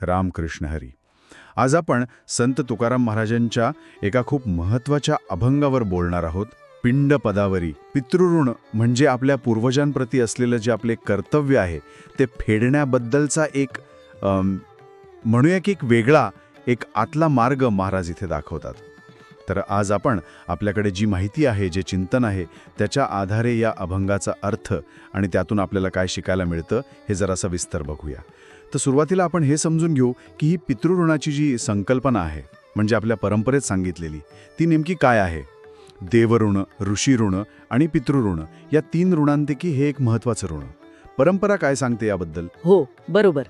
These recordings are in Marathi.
रामकृष्ण हरी. आज आपण संत तुकाराम महाराजांच्या एका खूप महत्त्वाच्या अभंगावर बोलणार आहोत. पिंड पदावरी. पितृऋण म्हणजे आपल्या पूर्वजांप्रती असलेलं जे आपले कर्तव्य आहे ते फेडण्याबद्दलचा एक म्हणूया की एक वेगळा एक आतला मार्ग महाराज इथे दाखवतात. तर आज आपण आपल्याकडे जी माहिती आहे, जे चिंतन आहे, त्याच्या आधारे या अभंगाचा अर्थ आणि त्यातून आपल्याला काय शिकायला मिळतं हे जरासा विस्तार बघूया. तर सुरुवातीला आपण हे समजून घेऊ की ही पितृऋणाची जी संकल्पना आहे म्हणजे आपल्या परंपरेत सांगितलेली ती नेमकी काय आहे. देवऋण, ऋषीऋण आणि पितृऋण या 3 ऋणांपैकी हे एक महत्त्वाचं ऋण. परंपरा काय सांगते याबद्दल? हो, बरोबर.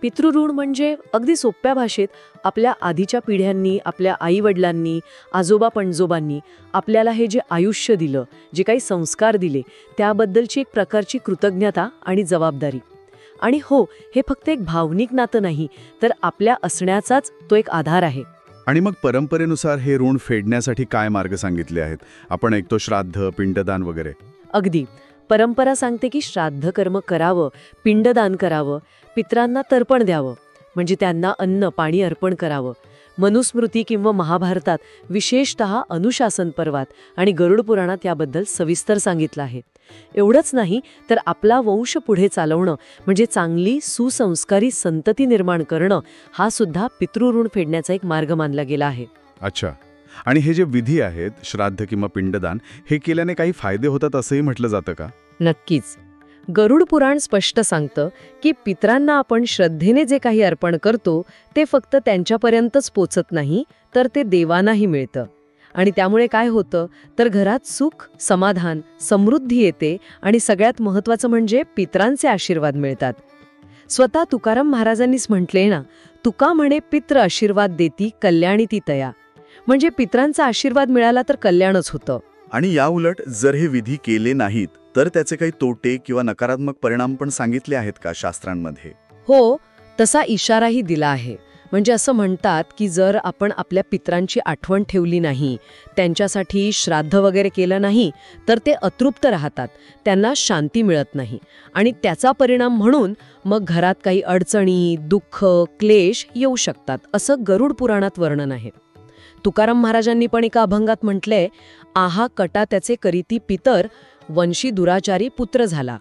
पितृऋण म्हणजे अगदी सोप्या भाषेत आपल्या आधीच्या पिढ्यांनी, आपल्या आईवडिलांनी, आजोबा पणजोबांनी आपल्याला हे जे आयुष्य दिलं, जे काही संस्कार दिले, त्याबद्दलची एक प्रकारची कृतज्ञता आणि जबाबदारी. आणि हो, हे फक्त एक भावनिक नातं नाही, तर आपल्या असण्याचाच तो एक आधार आहे. आणि मग परंपरेनुसार हे ऋण फेडण्यासाठी काय मार्ग सांगितले आहेत? आपण ऐकतो श्राद्ध, पिंडदान वगैरे. अगदी. परंपरा सांगते की श्राद्ध कर्म करावं, पिंडदान करावं, पितरांना तर्पण द्यावं, म्हणजे त्यांना अन्न पाणी अर्पण करावं. मनुस्मृती किंवा महाभारतात, विशेषतः अनुशासन पर्वात आणि गरुड पुराणात याबद्दल सविस्तर सांगितलं आहे. एवढंच नाही तर आपला वंश पुढे चालवणं म्हणजे चांगली सुसंस्कारी संतती निर्माण करणं हा सुद्धा पितृऋण फेडण्याचा एक मार्ग मानला गेला आहे. अच्छा. आणि हे जे विधी आहेत, श्राद्ध किंवा पिंडदान, हे केल्याने काही फायदे होतात असंही म्हटलं जातं का? नक्कीच. गरुड पुराण स्पष्ट सांगतं की पितरांना आपण श्रद्धेने जे काही अर्पण करतो ते फक्त त्यांच्यापर्यंतच पोचत नाही, तर ते देवांनाही मिळतं. आणि त्यामुळे काय होतं तर घरात सुख, समाधान, समृद्धी येते आणि सगळ्यात महत्त्वाचं म्हणजे पितरांचे आशीर्वाद मिळतात. स्वतः तुकाराम महाराजांनीच म्हटले ना, तुका म्हणे पित्र आशीर्वाद देती कल्याणी ती तया. म्हणजे पितरांचा आशीर्वाद मिळाला तर कल्याणच होतं. आणि या उलट जर हे विधी केले नाहीत तर त्याचे काही तोटे किंवा नकारात्मक परिणाम पण सांगितले आहेत का शास्त्रांमध्ये? हो, तसा इशाराही दिला आहे. म्हणजे असं म्हणतात की जर आपण आपल्या पितरांची आठवण ठेवली नाही, त्यांच्यासाठी श्राद्ध वगैरे केलं नाही, तर ते अतृप्त राहतात, त्यांना शांती मिळत नाही. आणि त्याचा परिणाम म्हणून मग घरात काही अडचणी, दुःख, क्लेश येऊ शकतात, असं गरुड पुराणात वर्णन आहे. तुकाराम महाराजांनी पण एका अभंगात म्हटलंय, आहा कटा त्याचे करीती पितर, वंशी दुराचारी पुत्र झाला.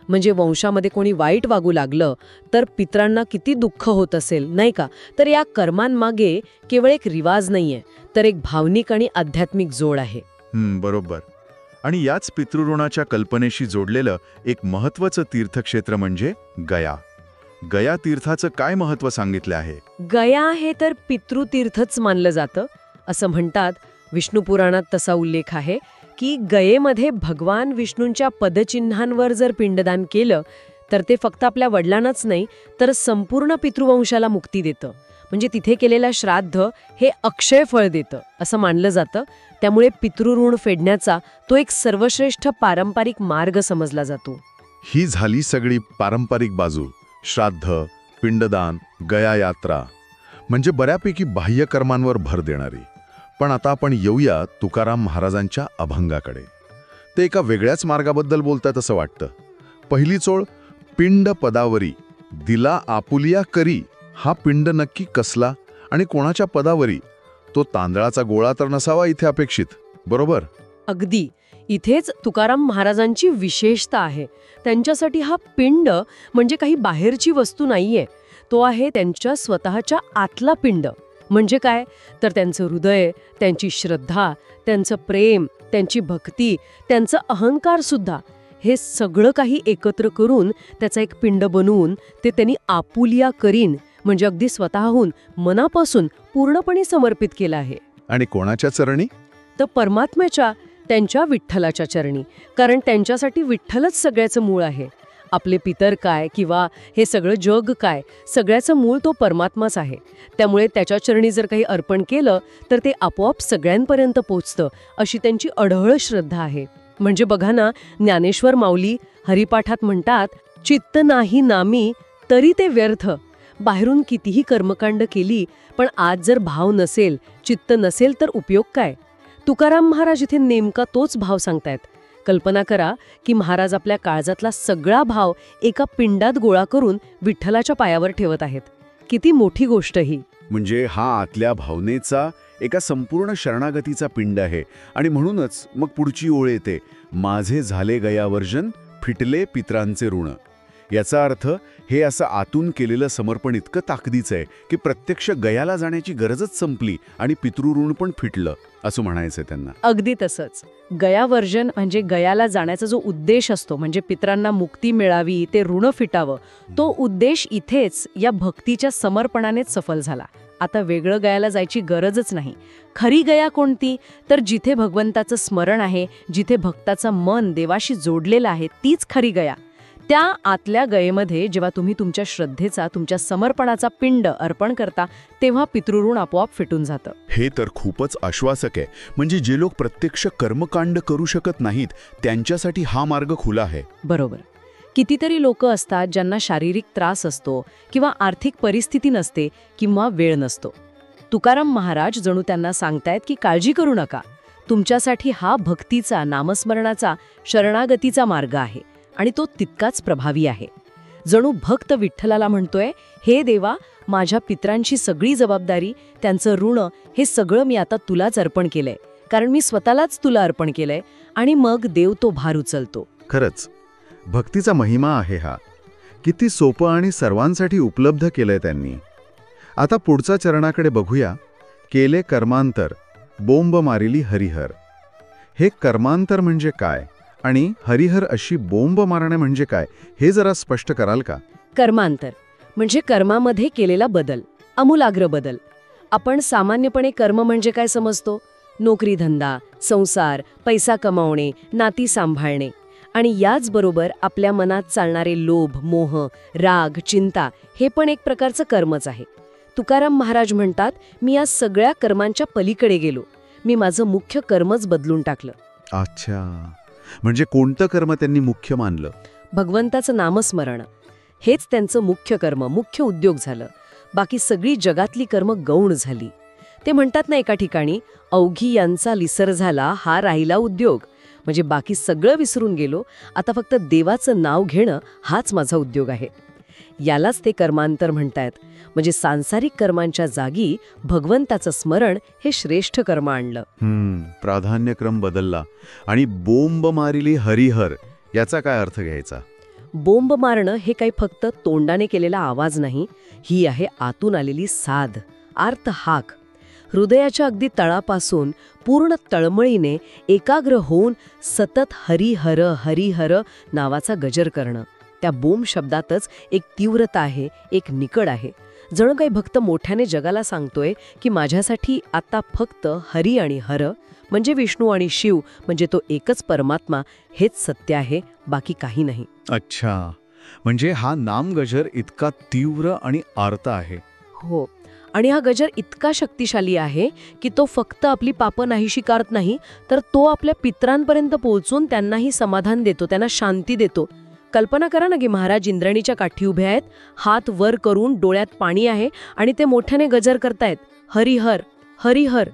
म्हणजे वंशामध्ये कोणी वाईट वागू लागलं तर पितरांना किती दुःख होत असेल, नाही का? तर या कर्मांमागे केवळ एक रिवाज नाहीये, तर एक भावनिक आणि आध्यात्मिक जोड आहे. बरोबर. आणि याच पितृऋणाच्या कल्पनेशी जोडलेलं एक महत्त्वाचं तीर्थक्षेत्र म्हणजे गया. गया तीर्थाचं काय महत्त्व सांगितलं आहे? गया हे तर पितृतीर्थच मानलं जातं असं म्हणतात. विष्णू पुराणात तसा उल्लेख आहे की गयेमध्ये भगवान विष्णूंच्या पदचिन्हांवर जर पिंडदान केलं तर ते फक्त आपल्या वडिलांनाच नाही तर संपूर्ण पितृवंशाला मुक्ती देतं. म्हणजे तिथे केलेलं श्राद्ध हे अक्षय फळ देतं असं मानलं जातं. त्यामुळे पितृऋण फेडण्याचा तो एक सर्वश्रेष्ठ पारंपरिक मार्ग समजला जातो. ही झाली सगळी पारंपरिक बाजू. श्राद्ध, पिंडदान, गया यात्रा म्हणजे बऱ्यापैकी बाह्य कर्मांवर भर देणारी. पण आता आपण येऊया तुकाराम महाराजांच्या अभंगाकडे. ते एका वेगळ्याच मार्गाबद्दल बोलतात असं वाटतं. पहिली चोळ, पिंड पदावरी दिला आपुलिया करी. हा पिंड नक्की कसला आणि कोणाच्या पदावरी? तो तांदळाचा गोळा तर नसावा इथे अपेक्षित, बरोबर? अगदी. इथेच तुकाराम महाराजांची विशेषता आहे. त्यांच्यासाठी हा पिंड म्हणजे काही बाहेरची वस्तू नाहीये, तो आहे त्यांच्या स्वतःच्या आतला पिंड. म्हणजे काय तर त्यांचं हृदय, त्यांची श्रद्धा, त्यांचं प्रेम, त्यांची भक्ती, त्यांचं अहंकार सुद्धा, हे सगळं काही एकत्र करून त्याचा एक पिंड बनवून ते त्यांनी आपुलिया करीन म्हणजे अगदी स्वतःहून मनापासून पूर्णपणे समर्पित केलं आहे. आणि कोणाच्या चरणी? तर परमात्म्याच्या, त्यांच्या विठ्ठलाच्या चरणी. कारण त्यांच्यासाठी विठ्ठलच सगळ्याचं मूळ आहे. आपले पितर काय किंवा हे सगळं जग काय, सगळ्याचं मूळ तो परमात्माच आहे. त्यामुळे त्याच्या चरणी जर काही अर्पण केलं तर ते आपोआप सगळ्यांपर्यंत पोचतं, अशी त्यांची अढळ श्रद्धा आहे. म्हणजे बघा ना, ज्ञानेश्वर माऊली हरिपाठात म्हणतात, चित्त नाही नामी तरी ते व्यर्थ. बाहेरून कितीही कर्मकांड केली पण आज जर भाव नसेल, चित्त नसेल तर उपयोग काय? तुकाराम महाराज इथे नेमका तोच भाव सांगतायत. कल्पना करा की महाराज आपल्या काळजातला सगळा भाव एका पिंडात गोळा करून विठ्ठलाच्या पायावर ठेवत आहेत. किती मोठी गोष्ट ही. म्हणजे हा आतल्या भावनेचा एका संपूर्ण शरणागतीचा पिंड आहे. आणि म्हणूनच मग पुढची ओळ येते, माझे झाले गयावर्जन, फिटले पित्रांचे ऋण. याचा अर्थ हे असं आतून केलेलं समर्पण इतकं ताकदीचं आहे की प्रत्यक्ष गयाला जाण्याची गरजच संपली आणि पितृऋण पण फिटलं, असं म्हणायचंय त्यांना. अगदी तसंच. गयावर्जन म्हणजे गयाला जाण्याचा जो उद्देश असतो, म्हणजे पितरांना मुक्ती मिळावी, ते ऋण फिटावं, तो उद्देश इथेच या भक्तीच्या समर्पणानेच सफल झाला. आता वेगळं गयाला जायची गरजच नाही. खरी गया कोणती? तर जिथे भगवंताचं स्मरण आहे, जिथे भक्ताचं मन देवाशी जोडलेलं आहे, तीच खरी गया. त्या आतल्या गयेमध्ये जेव्हा तुम्ही तुमच्या श्रद्धेचा, तुमच्या समर्पणाचा पिंड अर्पण करता, तेव्हा पितृऋण आपोआप फिटून जातं. हे तर खूपच आश्वासक आहे. म्हणजे जे लोक प्रत्यक्ष कर्मकांड करू शकत नाहीत, त्यांच्यासाठी हा मार्ग खुला आहे. बरोबर. कितीतरी लोक असतात ज्यांना शारीरिक त्रास असतो किंवा आर्थिक परिस्थिती नसते किंवा वेळ नसतो. तुकाराम महाराज जणू त्यांना सांगतायत की काळजी करू नका, तुमच्यासाठी हा भक्तीचा, नामस्मरणाचा, शरणागतीचा मार्ग आहे आणि तो तितकाच प्रभावी आहे. जणू भक्त विठ्ठलाला म्हणतोय, हे देवा, माझ्या पित्रांची सगळी जबाबदारी, त्यांचं ऋण, हे सगळं मी आता तुलाच अर्पण केलंय, कारण मी स्वतःलाच तुला अर्पण केलंय. आणि मग देव तो भार उचलतो. खरंच भक्तीचा महिमा आहे हा. किती सोपं आणि सर्वांसाठी उपलब्ध केलंय त्यांनी. आता पुढच्या चरणाकडे बघूया. केले कर्मांतर, बोंब मारिली हरिहर. हे कर्मांतर म्हणजे काय आणि हरिहर अशी बोंब मारणे म्हणजे काय, हे जरा स्पष्ट कराल का? कर्मांतर म्हणजे कर्मामध्ये केलेला बदल, आमूलाग्र बदल. आपण सामान्यपणे कर्म म्हणजे काय समजतो? नोकरी, धंदा, संसार, पैसा कमावणे, नाती सांभाळणे. आणि याचबरोबर आपल्या मनात चालणारे लोभ, मोह, राग, चिंता, हे पण एक प्रकारचं कर्मच आहे. तुकाराम महाराज म्हणतात, मी या सगळ्या कर्मांच्या पलीकडे गेलो. मी माझं मुख्य कर्मच बदलून टाकलं. अच्छा, म्हणजे कोणतं कर्म त्यांनी मुख्य मानलं? भगवंताचं नामस्मरण. हेच त्यांचं मुख्य कर्म, मुख्य उद्योग झालं. बाकी सगळी जगातली कर्म गौण झाली. ते म्हणतात ना एका ठिकाणी, अवघी यांचा लिसर झाला, हा राहिला उद्योग. म्हणजे बाकी सगळं विसरून गेलो, आता फक्त देवाचं नाव घेणं हाच माझा उद्योग आहे. यालाच ते कर्मांतर म्हणतायत. म्हणजे सांसारिक कर्मांच्या जागी भगवंताचं स्मरण हे श्रेष्ठ कर्म आणलं. प्राधान्यक्रम बदलला. आणि बोंब मारिली हरिहर, याचा काय अर्थ घ्यायचा? बोंब मारणं हे काही फक्त तोंडाने केलेला आवाज नाही, ही आहे आतून आलेली साध, आर्त हाक. हृदयाच्या अगदी तळापासून पूर्ण तळमळीने एकाग्र होऊन सतत हरिहर हरिहर नावाचा गजर करणं. त्या बोम शब्दातच एक तीव्रता आहे, एक निकड आहे. जणू काही भक्त मोठ्याने जगाला सांगतोय की माझ्यासाठी आता फक्त हरी आणि हर म्हणजे विष्णू आणि शिव म्हणजे तो एकच परमात्मा हेच सत्य आहे, बाकी काही नाही. अच्छा, म्हणजे हा नामगजर इतका तीव्र आणि आर्त आहे. हो, आणि हा गजर इतका शक्तिशाली आहे की तो फक्त आपली पापं नाहीशी करत नाही, तर तो आपल्या पितरांपर्यंत पोहोचून त्यांनाही समाधान देतो, त्यांना शांती देतो. कल्पना करा ना की महाराज इंद्राणीच्या काठी उभे आहेत, हात वर करून, डोळ्यात पाणी आहे आणि ते मोठ्याने गजर करतायत, हरिहर हरिहर.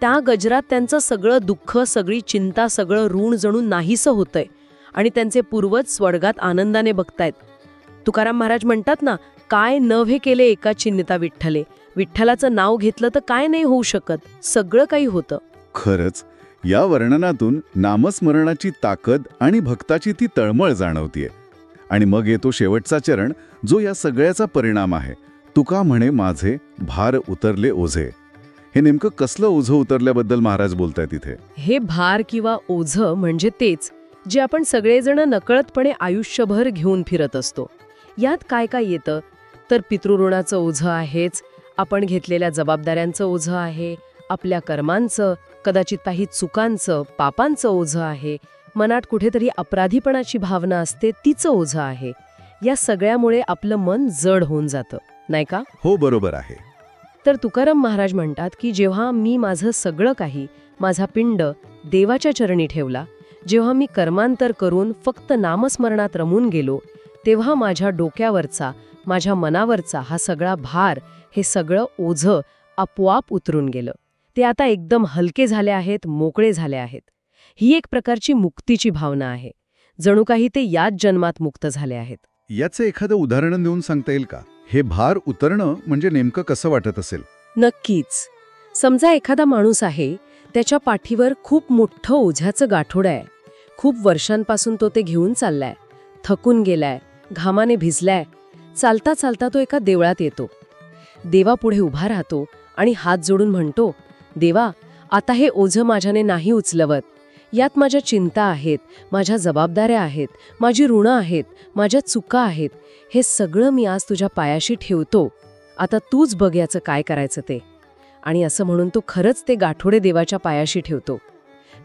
त्या गजरात त्यांचं सगळं दुःख, सगळी चिंता, सगळं ऋण जणू नाहीसं होतंय आणि त्यांचे पूर्वज स्वर्गात आनंदाने बघतायत. तुकाराम महाराज म्हणतात ना, काय नव्हे केले एका चिन्निता विठ्ठले. विठ्ठलाचं नाव घेतलं तर काय नाही होऊ शकत, सगळं काही होतं. खरंच या वर्णनातून नामस्मरणाची ताकद आणि भक्ताची ती तळमळ जाणवतीये. आणि मग येतो शेवटचा चरण, जो या सगळ्याचा परिणाम आहे. तुका म्हणे माझे भार उतरले ओझे. हे नेमकं कसलं ओझं उतरल्याबद्दल महाराज बोलतायत इथे? हे भार किंवा ओझं म्हणजे तेच जे आपण सगळेजण नकळतपणे आयुष्यभर घेऊन फिरत असतो. यात काय काय येतं तर पितृऋणाचं ओझं आहेच, आपण घेतलेल्या जबाबदाऱ्यांचं ओझं आहे, आपल्या कर्मांचं, कदाचित काही चुकांचं, पापांचं ओझं आहे, मनात कुठेतरी अपराधीपणाची भावना असते तिचं ओझं आहे. या सगळ्यामुळे आपलं मन जड होऊन जातं, नाही का? हो, बरोबर आहे. तर तुकाराम महाराज म्हणतात की जेव्हा मी माझं सगळं काही, माझा पिंड देवाच्या चरणी ठेवला, जेव्हा मी कर्मांतर करून फक्त नामस्मरणात रमून गेलो, तेव्हा माझ्या डोक्यावरचा, माझ्या मनावरचा हा सगळा भार, हे सगळं ओझं आपोआप उतरून गेलं. ते आता एकदम हलके झाले आहेत, मोकळे झाले आहेत. ही एक प्रकारची मुक्तीची भावना आहे. जणू काही ते याच जन्मात मुक्त झाले आहेत. याचं एखादं उदाहरण देऊन सांगता येईल का? हे भार उतरणं म्हणजे नेमकं कसं वाटत असेल? नक्कीच. समजा एखादा माणूस आहे, त्याच्या पाठीवर खूप मोठं ओझ्याचं गाठोडं आहे. खूप वर्षांपासून तो ते घेऊन चाललाय, थकून गेलाय, घामाने भिजलाय. चालता चालता तो एका देवळात येतो. देवापुढे उभा राहतो आणि हात जोडून म्हणतो, देवा, आता हे ओझं माझ्याने नाही उचलवत. यात माझ्या चिंता आहेत, माझ्या जबाबदाऱ्या आहेत, माझी ऋणं आहेत, माझ्या चुका आहेत. हे सगळं मी आज तुझ्या पायाशी ठेवतो. आता तूच बघ याचं काय करायचं ते. आणि असं म्हणून तो खरंच ते गाठोडे देवाच्या पायाशी ठेवतो.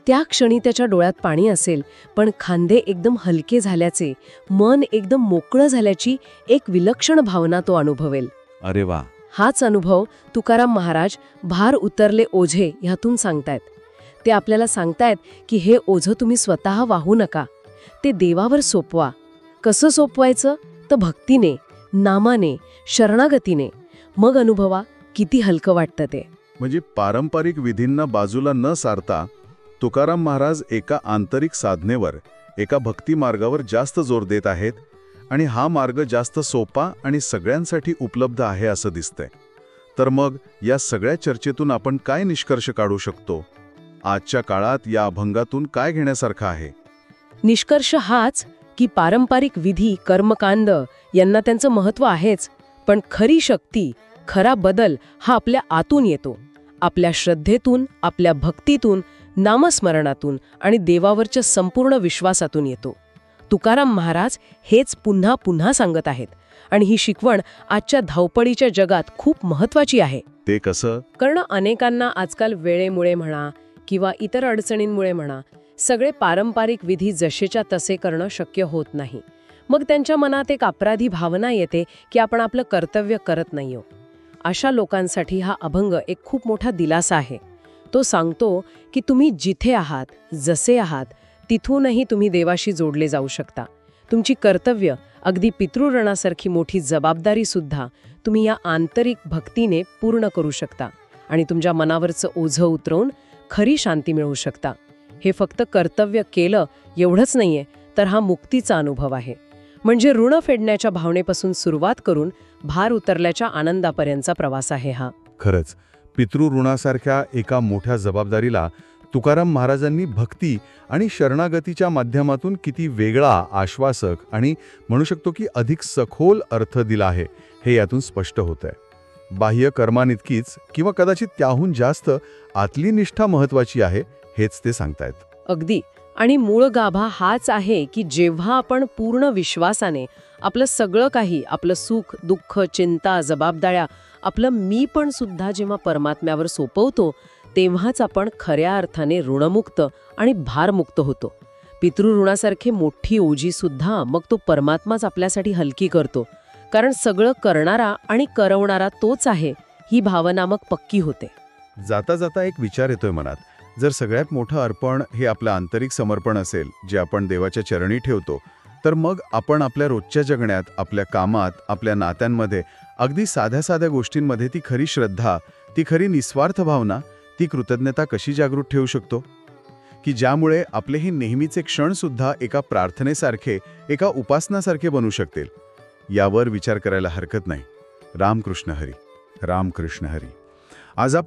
त्या क्षणी त्याच्या डोळ्यात पाणी असेल, पण खांदे एकदम हलके झाल्याचे, मन एकदम मोकळं झाल्याची एक विलक्षण भावना तो अनुभवेल. अरे वा. हाच अनुभव तुकाराम महाराज भार उतरले ओझे ह्यातून सांगतायत. ते आपल्याला सांगतायत की हे ओझं तुम्ही स्वतः वाहू नका, ते देवावर सोपवा. कसं सोपवायचं? तर भक्तीने, नामाने, शरणागतीने. मग अनुभवा किती हलकं वाटतं ते. म्हणजे पारंपरिक विधींना बाजूला न सारता तुकाराम महाराज एका आंतरिक साधनेवर, एका भक्ती मार्गावर जास्त जोर देत आहेत. आणि हा मार्ग जास्त सोपा आणि सगळ्यांसाठी उपलब्ध आहे असं दिसतंय. तर मग या सगळ्या चर्चेतून आपण काय निष्कर्ष काढू शकतो? आजच्या काळात या अभंगातून काय घेण्यासारखं आहे? निष्कर्ष हाच की पारंपरिक विधी, कर्मकांड यांना त्यांचं महत्त्व आहेच, पण खरी शक्ती, खरा बदल हा आपल्या आतून येतो. आपल्या श्रद्धेतून, आपल्या भक्तीतून, नामस्मरणातून आणि देवावरच्या संपूर्ण विश्वासातून येतो. तुकाराम महाराज हेच पुन्हा पुन्हा सांगत आहेत. आणि ही शिकवण आजच्या धावपळीच्या जगात खूप महत्त्वाची आहे. ते कसं? कारण अनेकांना आजकाल वेळेमुळे म्हणा किंवा इतर अडचणींमुळे म्हणा, सगळे पारंपरिक विधी जसेच्या तसे करणं शक्य होत नाही. मग त्यांच्या मनात एक अपराधी भावना येते की आपण आपलं कर्तव्य करत नाहीयो. अशा लोकांसाठी हा अभंग एक खूप मोठा दिलासा आहे. तो सांगतो की तुम्ही जिथे आहात, जसे आहात, तिथूनही तुम्ही देवाशी जोडले जाऊ शकता. तुमची कर्तव्य, अगदी पितृऋणासारखी मोठी जबाबदारी सुद्धा तुम्ही या आंतरिक भक्तीने पूर्ण करू शकता आणि तुमच्या मनावरचं ओझं उतरवून खरी शांती मिळवू शकता. हे फक्त कर्तव्य केलं एवढंच नाहीये, तर हा मुक्तीचा अनुभव आहे. म्हणजे ऋण फेडण्याच्या भावनेपासून सुरुवात करून भार उतरल्याच्या आनंदापर्यंतचा प्रवास आहे हा. खरंच, पितृऋणासारख्या एका मोठ्या जबाबदारीला तुकाराम महाराजांनी भक्ती आणि शरणागतीच्या माध्यमातून किती वेगळा, आश्वासक आणि म्हणू शकतो की अधिक सखोल अर्थ दिला आहे, हे यातून स्पष्ट होतंय. बाह्य कर्मानितकीच किंवा कदाचित त्याहून जास्त आतली निष्ठा महत्वाची आहे, हेच ते सांगतायत. अगदी. आणि मूळ गाभा हाच आहे की जेव्हा आपण पूर्ण विश्वासाने आपलं सगळं काही, आपलं सुख, दुःख, चिंता, जबाबदाऱ्या, आपलं मी पण सुद्धा जेव्हा परमात्म्यावर सोपवतो, तेव्हाच आपण खऱ्या अर्थाने ऋणमुक्त आणि भारमुक्त होतो. पितृऋणासारखी मोठी ओझी सुद्धा मग तो परमात्माच आपल्यासाठी हलकी करतो. कारण सगळं करणारा आणि करवणारा तोच आहे, ही भावना मग पक्की होते. जाता जाता एक विचार येतोय मनात. जर सगळ्यात मोठं अर्पण हे आपलं आंतरिक समर्पण असेल, जे आपण देवाच्या चरणी ठेवतो, तर मग आपण आपल्या रोजच्या जगण्यात, आपल्या कामात, आपल्या नात्यांमध्ये, अगदी साध्या साध्या गोष्टींमध्ये ती खरी श्रद्धा, ती खरी निस्वार्थ भावना, ती कृतज्ञता कशी जागृत ठेवू शकतो? की ज्यामुळे आपले हे नेहमीचे क्षणसुद्धा एका प्रार्थनेसारखे, एका उपासनासारखे बनू शकतील. यावर विचार करायला हरकत नाही. रामकृष्ण हरी. रामकृष्ण हरी. आज आपण